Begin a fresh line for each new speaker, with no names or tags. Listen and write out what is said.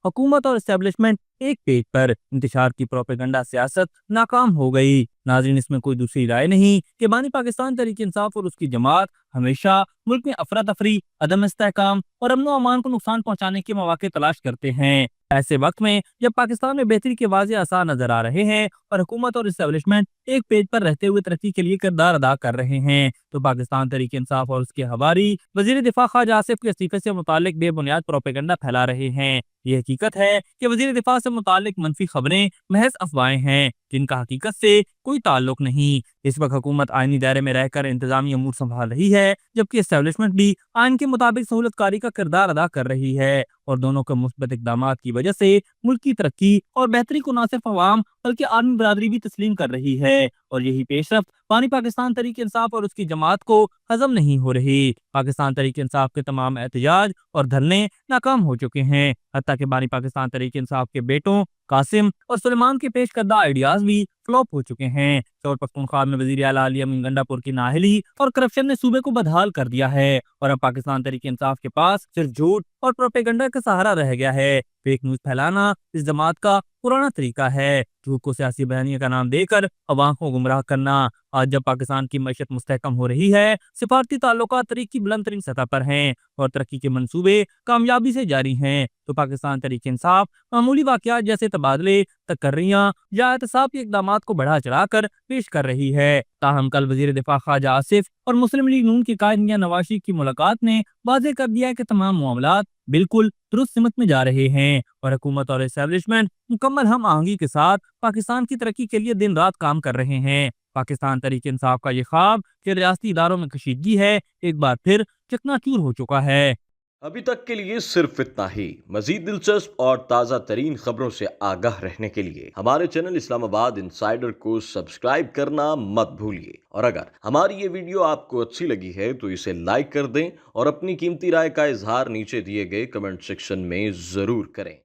हुकूमत और एस्टेब्लिशमेंट एक पेज पर, इंतशार की प्रोपेगंडा सियासत नाकाम हो गई। नाज़रीन, इसमें कोई दूसरी राय नहीं कि बानी पाकिस्तान तहरीक इंसाफ और उसकी जमात हमेशा मुल्क में अफरा तफरी, अदम इस्तेहकाम और अमन अमान को नुकसान पहुंचाने के मौके तलाश करते हैं। ऐसे वक्त में जब पाकिस्तान में बेहतरी के वाज़े आसार नजर आ रहे हैं और हुकूमत और इस्टेब्लिशमेंट एक पेज पर रहते हुए तरक्की के लिए किरदार अदा कर रहे हैं, तो पाकिस्तान तहरीक इंसाफ और उसके हवारी वजीर दिफा ख्वाजा आसिफ के इस्तीफे से मुतालिक बेबुनियाद प्रोपेगंडा फैला रहे हैं। ये हकीकत है कि वजीर दिफा से मुतालिक मनफी खबरें महज अफवाहें हैं, जिनका हकीकत से कोई ताल्लुक नहीं। इस वक्त हुकूमत आईनी दायरे में रहकर इंतजामी अमूर संभाल रही है, जबकि एस्टेब्लिशमेंट भी आइन के मुताबिक सहूलतकारी का किरदार अदा कर रही है, और दोनों के मुस्बत इकदाम की वजह से मुल्क की तरक्की और बेहतरी को न सिर्फ अवाम बल्कि आर्मी बरादरी भी तस्लीम कर रही है, और यही पेशरफ बानी पाकिस्तान तहरीक इंसाफ और उसकी जमात को हजम नहीं हो रही। पाकिस्तान तहरीक इंसाफ के तमाम एहतजाज और धरने नाकाम हो चुके हैं, हत्ता कि बानी पाकिस्तान तहरीक इंसाफ के बेटों कासिम और सुलेमान के पेश करदा आइडियाज भी फ्लॉप हो चुके हैं। खैबर पख्तूनख्वा में वजीर आला अली अमीन गंडापुर की नाअहली और करप्शन ने सूबे को बदहाल कर दिया है, और अब पाकिस्तान तहरीक इंसाफ के पास सिर्फ झूठ और प्रोपेगंडा का सहारा रह गया है। फेक न्यूज फैलाना इस जमात का पुराना तरीका है, झूठ को सियासी बयानी का नाम देकर अवाम को गुमराह करना। आज जब पाकिस्तान की मईशत मुस्तहकम हो रही है, सिफारती ताल्लुकात तरीकी बुलंद तरीन सतह पर हैं और तरक्की के मंसूबे कामयाबी से जारी हैं, तो पाकिस्तान तहरीक इंसाफ मामूली वाकयात जैसे तबादले, तकर्रियां या एहतसाब के इकदाम को बढ़ा चढ़ाकर पेश कर रही है। ताहम कल वजीर दिफा ख्वाजा आसिफ और मुस्लिम लीग नून की कायद मियां नवाज शरीफ की मुलाकात ने वाज़ेह कर दिया है कि तमाम मामलात बिल्कुल दुरुस्त सिमत में जा रहे हैं, और हुकूमत और एस्टेब्लिशमेंट मुकम्मल हम आहंगी के साथ पाकिस्तान की तरक्की के लिए दिन रात काम कर रहे हैं। पाकिस्तान तहरीक इंसाफ का ये ख्वाब कि रियासती इदारों में कशीदगी है, एक बार फिर चकनाचूर हो चुका है।
अभी तक के लिए सिर्फ इतना ही। मजीद दिलचस्प और ताज़ा तरीन खबरों से आगाह रहने के लिए हमारे चैनल इस्लामाबाद इंसाइडर को सब्सक्राइब करना मत भूलिए, और अगर हमारी ये वीडियो आपको अच्छी लगी है तो इसे लाइक कर दें और अपनी कीमती राय का इजहार नीचे दिए गए कमेंट सेक्शन में ज़रूर करें।